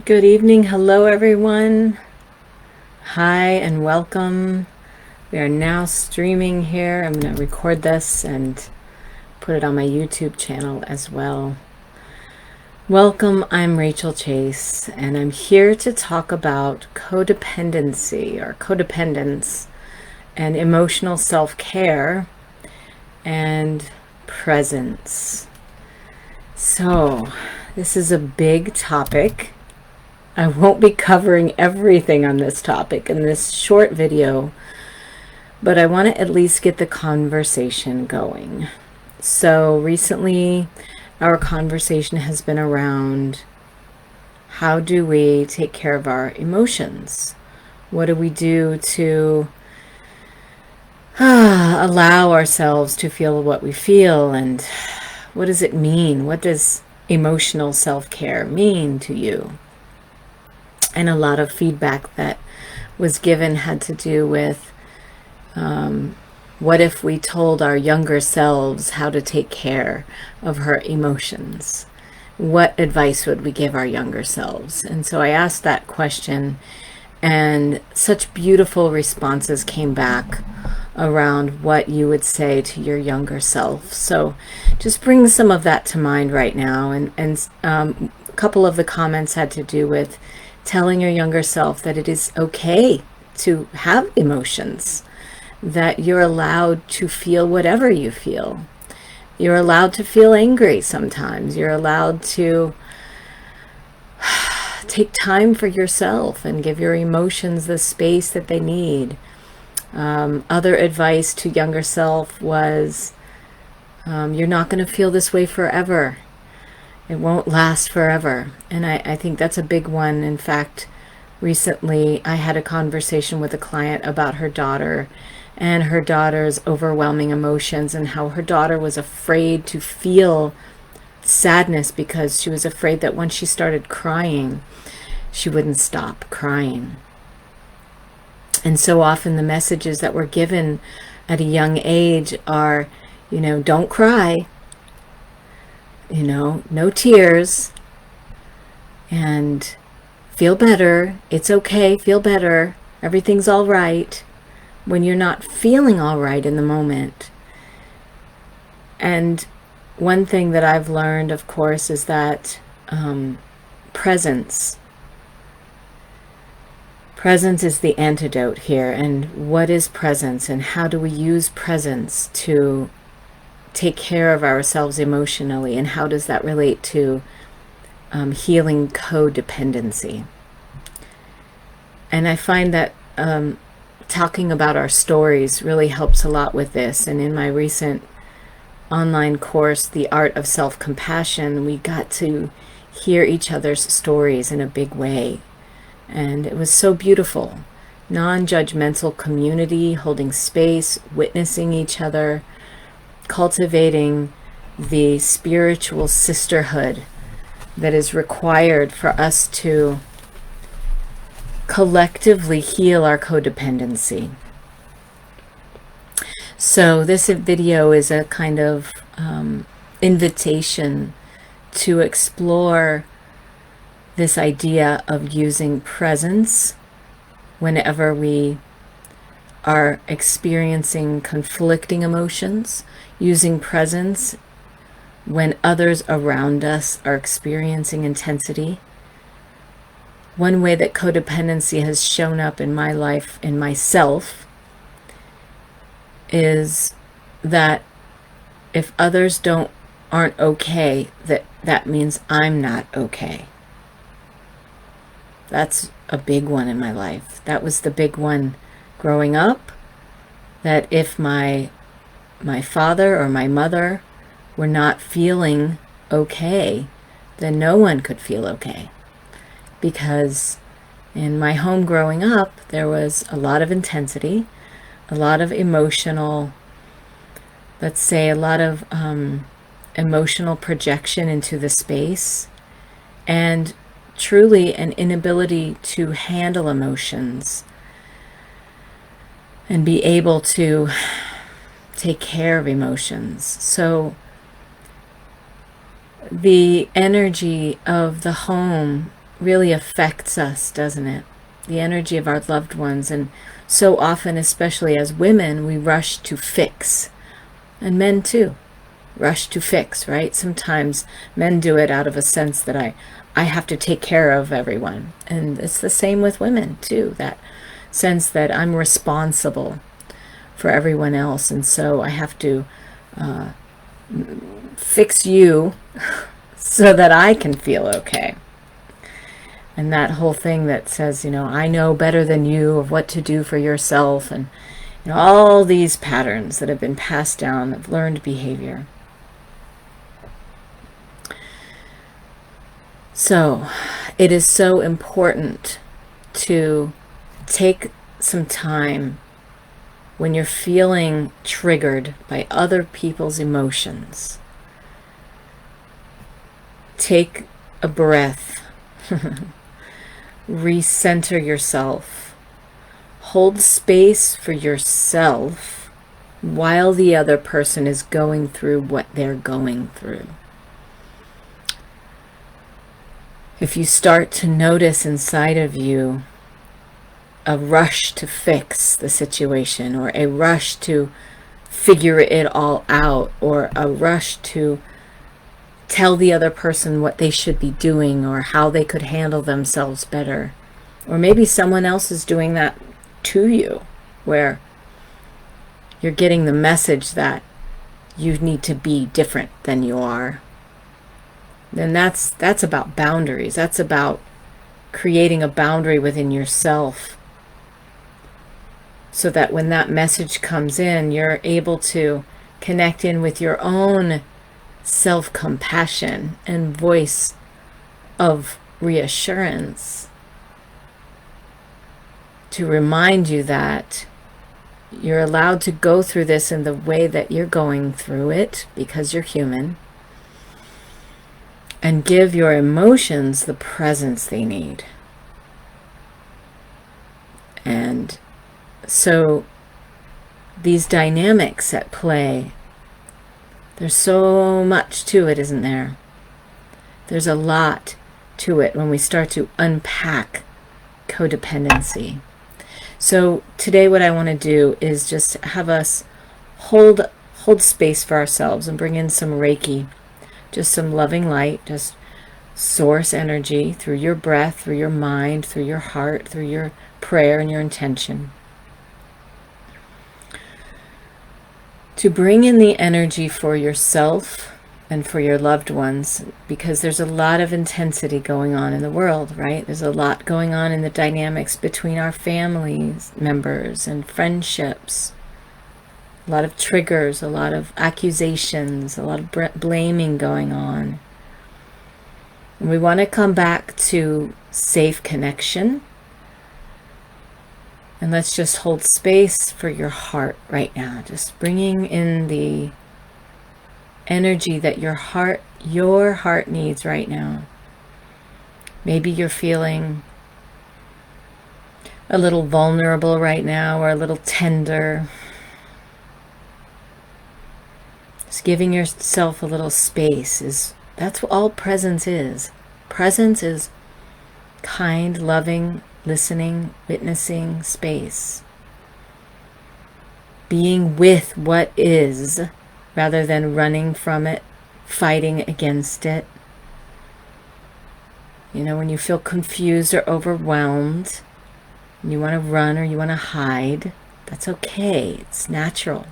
Good evening. Hello, everyone. Hi and welcome. We are now streaming here. I'm going to record this and put it on my YouTube channel as well. Welcome. I'm Rachel Chase, and I'm here to talk about codependency or codependence and emotional self-care and presence. So, this is a big topic. I won't be covering everything on this topic in this short video, but I want to at least get the conversation going. So recently, our conversation has been around how do we take care of our emotions? What do we do to allow ourselves to feel what we feel? And what does it mean? What does emotional self-care mean to you? And a lot of feedback that was given had to do with what if we told our younger selves how to take care of her emotions? What advice would we give our younger selves? And so I asked that question, and such beautiful responses came back around what you would say to your younger self. So just bring some of that to mind right now. And a couple of the comments had to do with telling your younger self that it is okay to have emotions, that you're allowed to feel whatever you feel. You're allowed to feel angry sometimes. You're allowed to take time for yourself and give your emotions the space that they need. Other advice to younger self was, you're not going to feel this way forever. It won't last forever. And I think that's a big one. In fact, recently I had a conversation with a client about her daughter and her daughter's overwhelming emotions, and how her daughter was afraid to feel sadness because she was afraid that once she started crying, she wouldn't stop crying. And so often the messages that were given at a young age are, don't cry. No tears, and feel better. It's okay, feel better. Everything's all right, when you're not feeling all right in the moment. And one thing that I've learned, of course, is that presence is the antidote here. And what is presence, and how do we use presence to take care of ourselves emotionally, and how does that relate to healing codependency? And I find that talking about our stories really helps a lot with this. And in my recent online course, The Art of Self-Compassion, we got to hear each other's stories in a big way. And it was so beautiful. Non-judgmental community, holding space, witnessing each other, cultivating the spiritual sisterhood that is required for us to collectively heal our codependency. So this video is a kind of invitation to explore this idea of using presence whenever we are experiencing conflicting emotions, using presence when others around us are experiencing intensity. One way that codependency has shown up in my life, in myself, is that if others aren't okay, that means I'm not okay. That's a big one in my life. That was the big one growing up, that if my father or my mother were not feeling okay, then no one could feel okay. Because in my home growing up, there was a lot of intensity, a lot of emotional, let's say a lot of emotional projection into the space, and truly an inability to handle emotions and be able to take care of emotions. So the energy of the home really affects us, doesn't it? The energy of our loved ones. And so often, especially as women, we rush to fix. And men too rush to fix, right? Sometimes men do it out of a sense that I have to take care of everyone. And it's the same with women too, that sense that I'm responsible for everyone else. And so I have to fix you so that I can feel okay. And that whole thing that says, I know better than you of what to do for yourself, and all these patterns that have been passed down of learned behavior. So it is so important to take some time when you're feeling triggered by other people's emotions. Take a breath. Recenter yourself. Hold space for yourself while the other person is going through what they're going through. If you start to notice inside of you a rush to fix the situation, or a rush to figure it all out, or a rush to tell the other person what they should be doing or how they could handle themselves better, or maybe someone else is doing that to you, where you're getting the message that you need to be different than you are, then that's about boundaries. That's about creating a boundary within yourself, so that when that message comes in, you're able to connect in with your own self-compassion and voice of reassurance to remind you that you're allowed to go through this in the way that you're going through it, because you're human, and give your emotions the presence they need. And so these dynamics at play, there's so much to it, isn't there? There's a lot to it when we start to unpack codependency. So today what I want to do is just have us hold space for ourselves and bring in some Reiki, just some loving light, just source energy through your breath, through your mind, through your heart, through your prayer and your intention, to bring in the energy for yourself and for your loved ones, because there's a lot of intensity going on in the world, right? There's a lot going on in the dynamics between our families members and friendships. A lot of triggers, a lot of accusations, a lot of blaming going on. And we want to come back to safe connection. And let's just hold space for your heart right now. Just bringing in the energy that your heart needs right now. Maybe you're feeling a little vulnerable right now, or a little tender. Just giving yourself a little space that's what all presence is. Presence is kind, loving, listening, witnessing space. Being with what is, rather than running from it, fighting against it. When you feel confused or overwhelmed, and you want to run or you want to hide, that's okay. It's natural.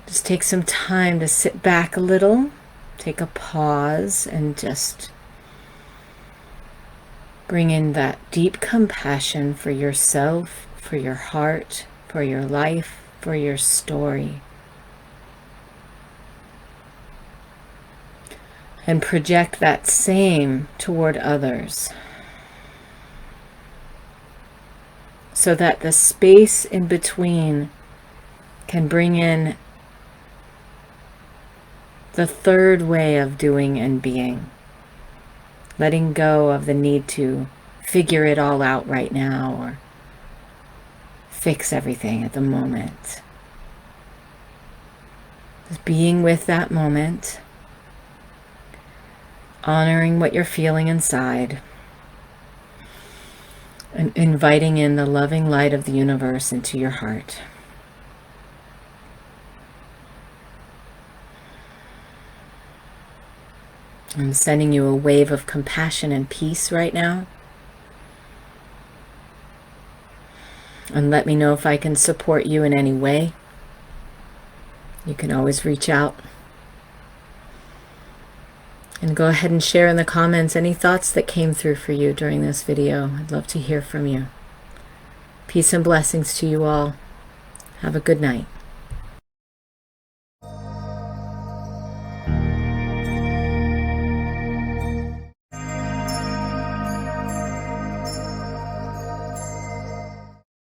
Just take some time to sit back a little, take a pause, and just bring in that deep compassion for yourself, for your heart, for your life, for your story. And project that same toward others, so that the space in between can bring in the third way of doing and being. Letting go of the need to figure it all out right now, or fix everything at the moment. Just being with that moment, honoring what you're feeling inside, and inviting in the loving light of the universe into your heart. I'm sending you a wave of compassion and peace right now. And let me know if I can support you in any way. You can always reach out. And go ahead and share in the comments any thoughts that came through for you during this video. I'd love to hear from you. Peace and blessings to you all. Have a good night.